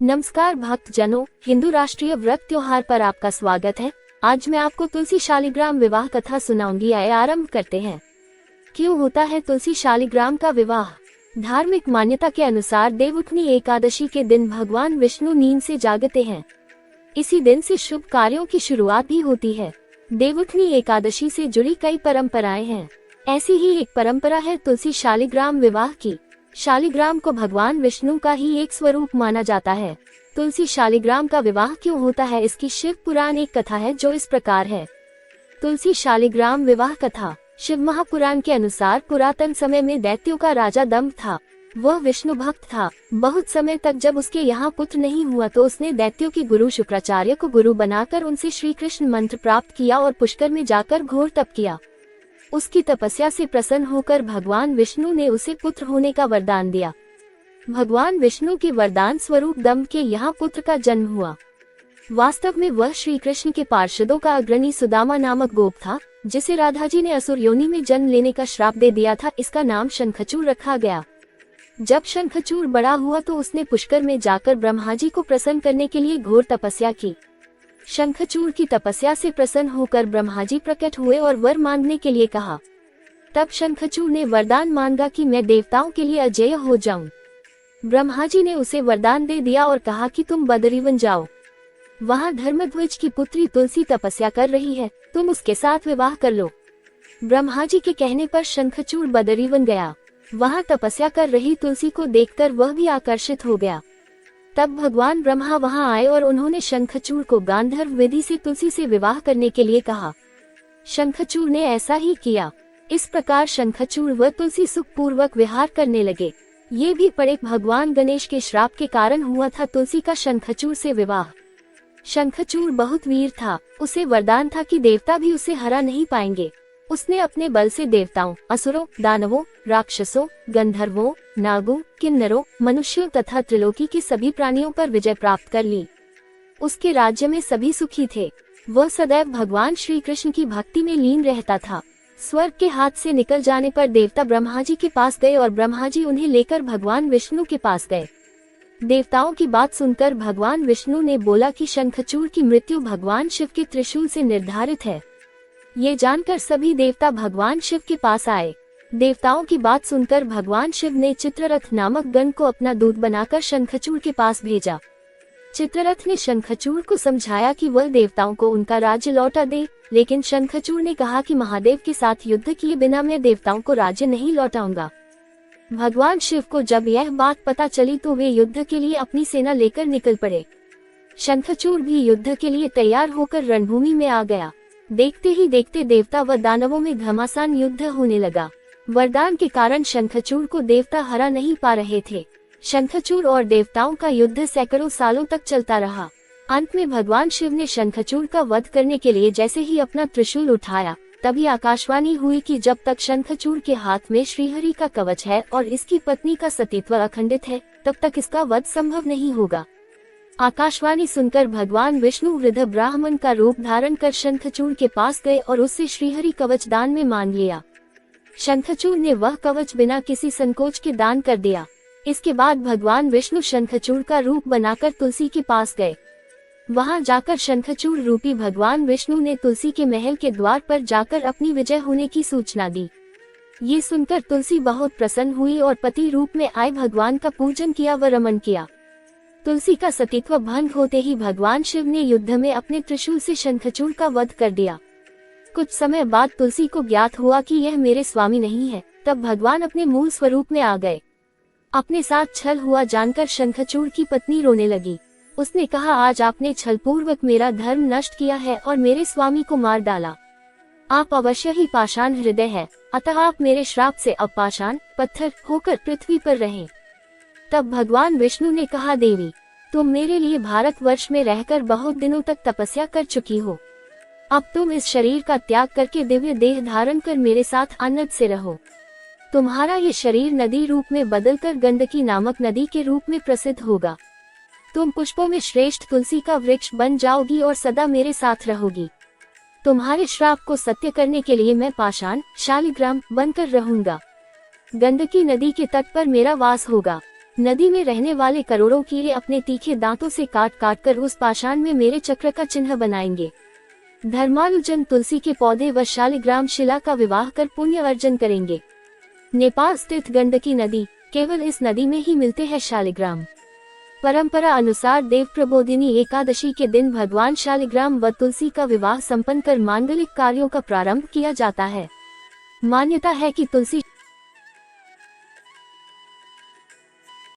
नमस्कार भक्तजनों, हिंदू राष्ट्रीय व्रत त्योहार पर आपका स्वागत है। आज मैं आपको तुलसी शालिग्राम विवाह कथा सुनाऊंगी। आइए आरंभ करते हैं। क्यों होता है तुलसी शालिग्राम का विवाह? धार्मिक मान्यता के अनुसार देवउठनी एकादशी के दिन भगवान विष्णु नींद से जागते हैं। इसी दिन से शुभ कार्यों की शुरुआत भी होती है। देवउठनी एकादशी से जुड़ी कई परंपराएं हैं। ऐसी ही एक परंपरा है तुलसी शालिग्राम विवाह की। शालिग्राम को भगवान विष्णु का ही एक स्वरूप माना जाता है। तुलसी शालिग्राम का विवाह क्यों होता है, इसकी शिव पुराण एक कथा है जो इस प्रकार है। तुलसी शालिग्राम विवाह कथा। शिव महापुराण के अनुसार पुरातन समय में दैत्यों का राजा दंभ था। वह विष्णु भक्त था। बहुत समय तक जब उसके यहाँ पुत्र नहीं हुआ तो उसने दैत्यों के गुरु शुक्राचार्य को गुरु बनाकर उनसे श्री कृष्ण मंत्र प्राप्त किया और पुष्कर में जाकर घोर तप किया। उसकी तपस्या से प्रसन्न होकर भगवान विष्णु ने उसे पुत्र होने का वरदान दिया। भगवान विष्णु के वरदान स्वरूप दंभ के यहाँ पुत्र का जन्म हुआ। वास्तव में वह श्री कृष्ण के पार्षदों का अग्रणी सुदामा नामक गोप था, जिसे राधा जी ने असुर योनि में जन्म लेने का श्राप दे दिया था। इसका नाम शंखचूड़ रखा गया। जब शंखचूड़ बड़ा हुआ तो उसने पुष्कर में जाकर ब्रह्मा जी को प्रसन्न करने के लिए घोर तपस्या की। शंखचूड़ की तपस्या से प्रसन्न होकर ब्रह्मा जी प्रकट हुए और वर मांगने के लिए कहा। तब शंखचूड़ ने वरदान मांगा कि मैं देवताओं के लिए अजेय हो जाऊं। ब्रह्मा जी ने उसे वरदान दे दिया और कहा कि तुम बदरीवन जाओ। वहां धर्मध्वज की पुत्री तुलसी तपस्या कर रही है, तुम उसके साथ विवाह कर लो। ब्रह्मा जी के कहने पर शंखचूड़ बदरीवन गया। वहां तपस्या कर रही तुलसी को देखकर वह भी आकर्षित हो गया। तब भगवान ब्रह्मा वहां आए और उन्होंने शंखचूड़ को गांधर्व विधि से तुलसी से विवाह करने के लिए कहा। शंखचूड़ ने ऐसा ही किया। इस प्रकार शंखचूड़ व तुलसी सुखपूर्वक विहार करने लगे। ये भी पड़े भगवान गणेश के श्राप के कारण हुआ था तुलसी का शंखचूड़ से विवाह। शंखचूड़ बहुत वीर था। उसे वरदान था कि देवता भी उसे हरा नहीं पाएंगे। उसने अपने बल से देवताओं, असुरों, दानवों, राक्षसों, गंधर्वों, नागों, किन्नरों, मनुष्यों तथा त्रिलोकी के सभी प्राणियों पर विजय प्राप्त कर ली। उसके राज्य में सभी सुखी थे। वह सदैव भगवान श्री कृष्ण की भक्ति में लीन रहता था। स्वर्ग के हाथ से निकल जाने पर देवता ब्रह्मा जी के पास गए और ब्रह्मा जी उन्हें लेकर भगवान विष्णु के पास गए। देवताओं की बात सुनकर भगवान विष्णु ने बोला कि शंखचूड़ की मृत्यु भगवान शिव के त्रिशूल से निर्धारित है। ये जानकर सभी देवता भगवान शिव के पास आए। देवताओं की बात सुनकर भगवान शिव ने चित्ररथ नामक गण को अपना दूत बनाकर शंखचूड़ के पास भेजा। चित्ररथ ने शंखचूड़ को समझाया कि वह देवताओं को उनका राज्य लौटा दे, लेकिन शंखचूड़ ने कहा कि महादेव के साथ युद्ध किए बिना मैं देवताओं को राज्य नहीं लौटाऊंगा। भगवान शिव को जब यह बात पता चली तो वे युद्ध के लिए अपनी सेना लेकर निकल पड़े। शंखचूड़ भी युद्ध के लिए तैयार होकर रणभूमि में आ गया। देखते ही देखते देवता व दानवों में घमासान युद्ध होने लगा। वरदान के कारण शंखचूड़ को देवता हरा नहीं पा रहे थे। शंखचूड़ और देवताओं का युद्ध सैकड़ों सालों तक चलता रहा। अंत में भगवान शिव ने शंखचूड़ का वध करने के लिए जैसे ही अपना त्रिशूल उठाया, तभी आकाशवाणी हुई कि जब तक शंखचूड़ के हाथ में श्रीहरि का कवच है और इसकी पत्नी का सतीत्व अखंडित है, तब तक इसका वध संभव नहीं होगा। आकाशवाणी सुनकर भगवान विष्णु वृद्ध ब्राह्मण का रूप धारण कर शंखचूड़ के पास गए और उससे श्रीहरि कवच दान में मांग लिया। शंखचूड़ ने वह कवच बिना किसी संकोच के दान कर दिया। इसके बाद भगवान विष्णु शंखचूड़ का रूप बनाकर तुलसी के पास गए। वहां जाकर शंखचूड़ रूपी भगवान विष्णु ने तुलसी के महल के द्वार पर जाकर अपनी विजय होने की सूचना दी। ये सुनकर तुलसी बहुत प्रसन्न हुई और पति रूप में आए भगवान का पूजन किया व रमन किया। तुलसी का सतीत्व भंग होते ही भगवान शिव ने युद्ध में अपने त्रिशूल से शंखचूड़ का वध कर दिया। कुछ समय बाद तुलसी को ज्ञात हुआ कि यह मेरे स्वामी नहीं है। तब भगवान अपने मूल स्वरूप में आ गए। अपने साथ छल हुआ जानकर शंखचूड़ की पत्नी रोने लगी। उसने कहा, आज आपने छलपूर्वक मेरा धर्म नष्ट किया है और मेरे स्वामी को मार डाला। आप अवश्य ही पाषाण हृदय है, अतः आप मेरे श्राप से अब पाषाण पत्थर होकर पृथ्वी पर रहें। तब भगवान विष्णु ने कहा, देवी, तुम मेरे लिए भारतवर्ष में रहकर बहुत दिनों तक तपस्या कर चुकी हो। अब तुम इस शरीर का त्याग करके दिव्य देह धारण कर मेरे साथ आनंद से रहो। तुम्हारा ये शरीर नदी रूप में बदलकर गंडकी नामक नदी के रूप में प्रसिद्ध होगा। तुम पुष्पों में श्रेष्ठ तुलसी का वृक्ष बन जाओगी और सदा मेरे साथ रहोगी। तुम्हारे श्राप को सत्य करने के लिए मैं पाषाण शालिग्राम बनकर रहूंगा। गंडकी नदी के तट पर मेरा वास होगा। नदी में रहने वाले करोड़ों कीड़े अपने तीखे दांतों से काट काट कर उस पाषाण में मेरे चक्र का चिन्ह बनाएंगे। धर्मालु जन तुलसी के पौधे व शालिग्राम शिला का विवाह कर पुण्य अर्जन करेंगे। नेपाल स्थित गंडकी नदी, केवल इस नदी में ही मिलते हैं शालिग्राम। परंपरा अनुसार देव प्रबोधिनी एकादशी के दिन भगवान शालिग्राम व तुलसी का विवाह संपन्न कर मांगलिक कार्यों का प्रारंभ किया जाता है। मान्यता है कि तुलसी